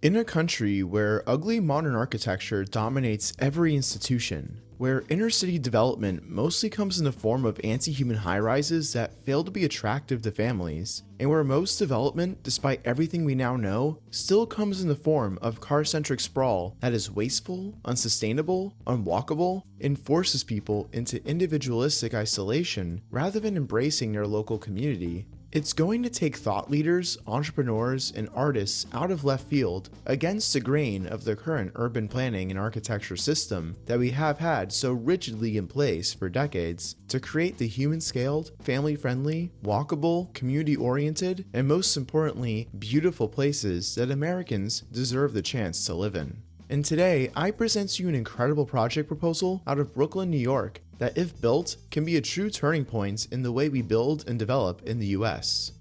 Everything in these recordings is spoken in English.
In a country where ugly modern architecture dominates every institution, where inner-city development mostly comes in the form of anti-human high-rises that fail to be attractive to families, and where most development, despite everything we now know, still comes in the form of car-centric sprawl that is wasteful, unsustainable, unwalkable, and forces people into individualistic isolation rather than embracing their local community, it's going to take thought leaders, entrepreneurs, and artists out of left field against the grain of the current urban planning and architecture system that we have had so rigidly in place for decades to create the human-scaled, family-friendly, walkable, community-oriented, and most importantly, beautiful places that Americans deserve the chance to live in. And today, I present to you an incredible project proposal out of Brooklyn, New York, that if built, can be a true turning point in the way we build and develop in the US.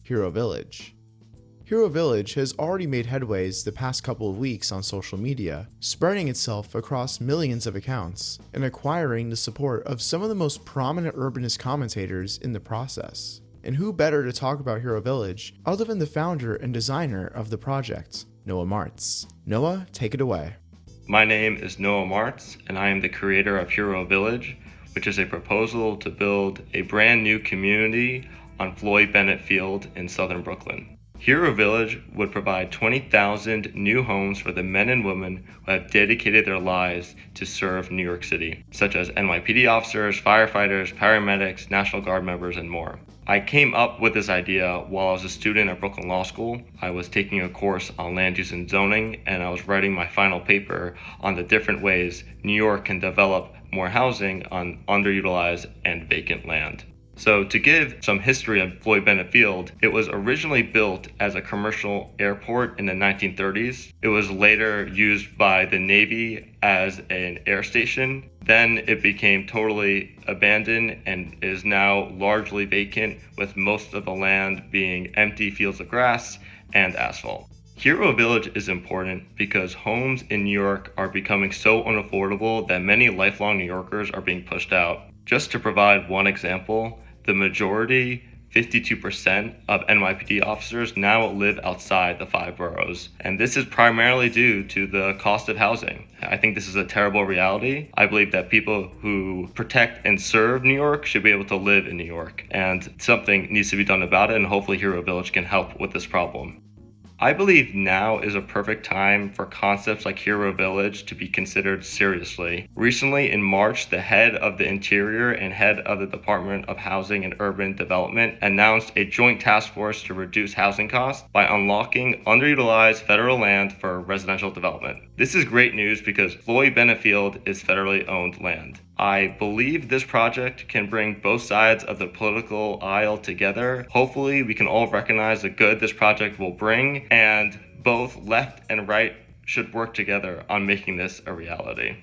Hero Village. Hero Village has already made headways the past couple of weeks on social media, spreading itself across millions of accounts, and acquiring the support of some of the most prominent urbanist commentators in the process. And who better to talk about Hero Village other than the founder and designer of the project, Noah Martz. Noah, take it away. My name is Noah Martz, and I am the creator of Hero Village, which is a proposal to build a brand new community on Floyd Bennett Field in southern Brooklyn. Hero Village would provide 20,000 new homes for the men and women who have dedicated their lives to serve New York City, such as NYPD officers, firefighters, paramedics, National Guard members, and more. I came up with this idea while I was a student at Brooklyn Law School. I was taking a course on land use and zoning, and I was writing my final paper on the different ways New York can develop more housing on underutilized and vacant land. So to give some history of Floyd Bennett Field, it was originally built as a commercial airport in the 1930s. It was later used by the Navy as an air station. Then it became totally abandoned and is now largely vacant, with most of the land being empty fields of grass and asphalt. Hero Village is important because homes in New York are becoming so unaffordable that many lifelong New Yorkers are being pushed out. Just to provide one example, the majority, 52% of NYPD officers now live outside the 5 boroughs. And this is primarily due to the cost of housing. I think this is a terrible reality. I believe that people who protect and serve New York should be able to live in New York. And something needs to be done about it, and hopefully Hero Village can help with this problem. I believe now is a perfect time for concepts like Hero Village to be considered seriously. Recently, in March, the head of the Interior and head of the Department of Housing and Urban Development announced a joint task force to reduce housing costs by unlocking underutilized federal land for residential development. This is great news because Floyd Bennett Field is federally owned land. I believe this project can bring both sides of the political aisle together. Hopefully, we can all recognize the good this project will bring, and both left and right should work together on making this a reality.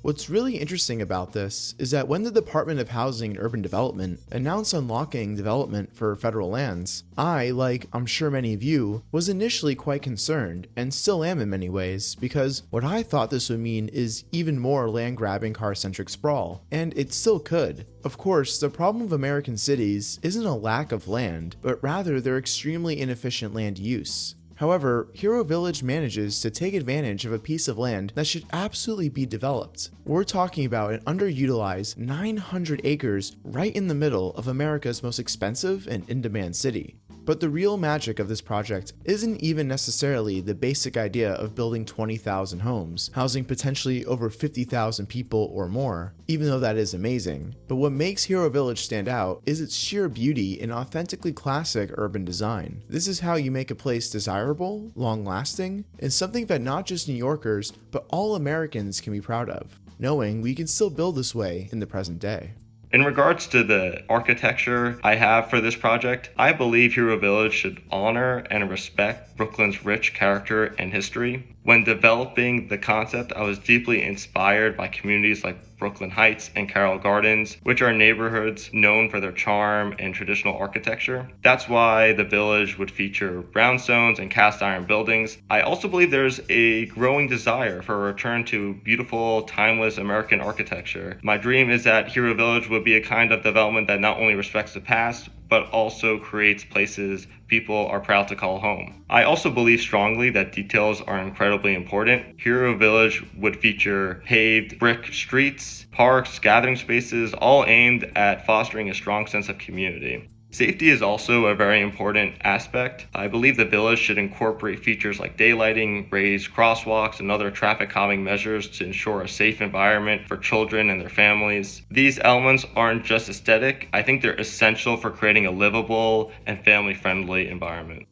What's really interesting about this is that when the Department of Housing and Urban Development announced unlocking development for federal lands, I, like I'm sure many of you, was initially quite concerned, and still am in many ways, because what I thought this would mean is even more land-grabbing car-centric sprawl, and it still could. Of course, the problem of American cities isn't a lack of land, but rather their extremely inefficient land use. However, Hero Village manages to take advantage of a piece of land that should absolutely be developed. We're talking about an underutilized 900 acres right in the middle of America's most expensive and in-demand city. But the real magic of this project isn't even necessarily the basic idea of building 20,000 homes, housing potentially over 50,000 people or more, even though that is amazing. But what makes Hero Village stand out is its sheer beauty and authentically classic urban design. This is how you make a place desirable, long-lasting, and something that not just New Yorkers, but all Americans can be proud of, knowing we can still build this way in the present day. In regards to the architecture I have for this project, I believe Hero Village should honor and respect Brooklyn's rich character and history. When developing the concept, I was deeply inspired by communities like Brooklyn Heights and Carroll Gardens, which are neighborhoods known for their charm and traditional architecture. That's why the village would feature brownstones and cast iron buildings. I also believe there's a growing desire for a return to beautiful, timeless American architecture. My dream is that Hero Village would be a kind of development that not only respects the past, but also creates places people are proud to call home. I also believe strongly that details are incredibly important. Hero Village would feature paved brick streets, parks, gathering spaces, all aimed at fostering a strong sense of community. Safety is also a very important aspect. I believe the village should incorporate features like daylighting, raised crosswalks, and other traffic calming measures to ensure a safe environment for children and their families. These elements aren't just aesthetic, I think they're essential for creating a livable and family-friendly environment.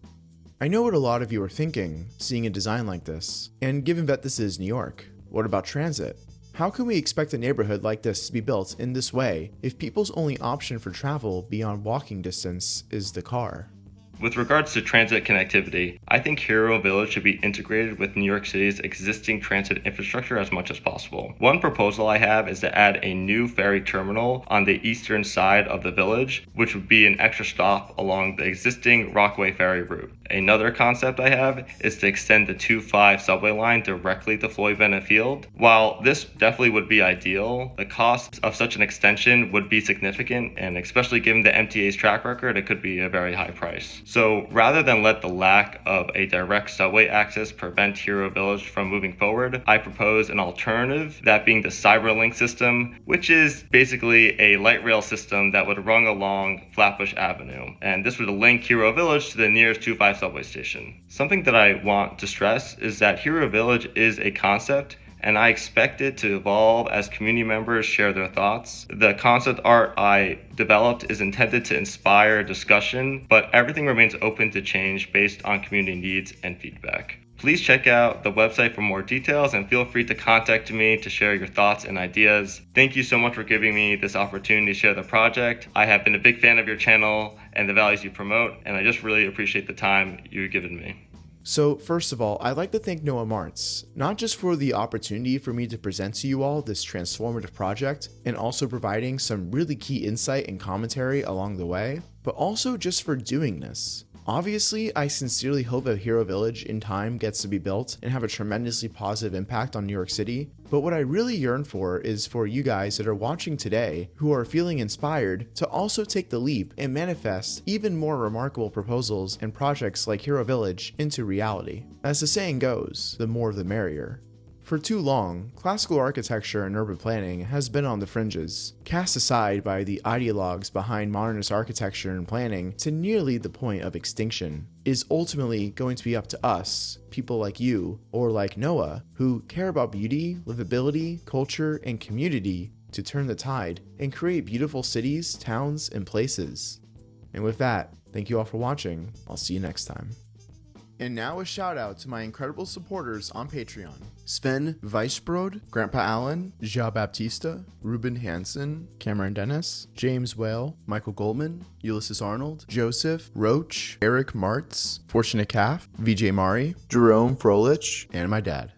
I know what a lot of you are thinking, seeing a design like this. And given that this is New York, what about transit? How can we expect a neighborhood like this to be built in this way if people's only option for travel beyond walking distance is the car? With regards to transit connectivity, I think Hero Village should be integrated with New York City's existing transit infrastructure as much as possible. One proposal I have is to add a new ferry terminal on the eastern side of the village, which would be an extra stop along the existing Rockaway ferry route. Another concept I have is to extend the 2-5 subway line directly to Floyd Bennett Field. While this definitely would be ideal, the cost of such an extension would be significant, and especially given the MTA's track record, it could be a very high price. So rather than let the lack of a direct subway access prevent Hero Village from moving forward, I propose an alternative, that being the Cyberlink system, which is basically a light rail system that would run along Flatbush Avenue. And this would link Hero Village to the nearest 2-5 subway station. Something that I want to stress is that Hero Village is a concept, and I expect it to evolve as community members share their thoughts. The concept art I developed is intended to inspire discussion, but everything remains open to change based on community needs and feedback. Please check out the website for more details and feel free to contact me to share your thoughts and ideas. Thank you so much for giving me this opportunity to share the project. I have been a big fan of your channel and the values you promote, and I just really appreciate the time you've given me. So first of all, I'd like to thank Noah Martz, not just for the opportunity for me to present to you all this transformative project, and also providing some really key insight and commentary along the way, but also just for doing this. Obviously, I sincerely hope that Hero Village in time gets to be built and have a tremendously positive impact on New York City, but what I really yearn for is for you guys that are watching today who are feeling inspired to also take the leap and manifest even more remarkable proposals and projects like Hero Village into reality. As the saying goes, the more the merrier. For too long, classical architecture and urban planning has been on the fringes, cast aside by the ideologues behind modernist architecture and planning to nearly the point of extinction. It is ultimately going to be up to us, people like you, or like Noah, who care about beauty, livability, culture, and community to turn the tide and create beautiful cities, towns, and places. And with that, thank you all for watching. I'll see you next time. And now a shout out to my incredible supporters on Patreon. Sven Weisbrod, Grandpa Allen, Ja Baptista, Ruben Hansen, Cameron Dennis, James Whale, Michael Goldman, Ulysses Arnold, Joseph, Roach, Eric Martz, Fortunate Calf, VJ Mari, Jerome Frolich, and my dad.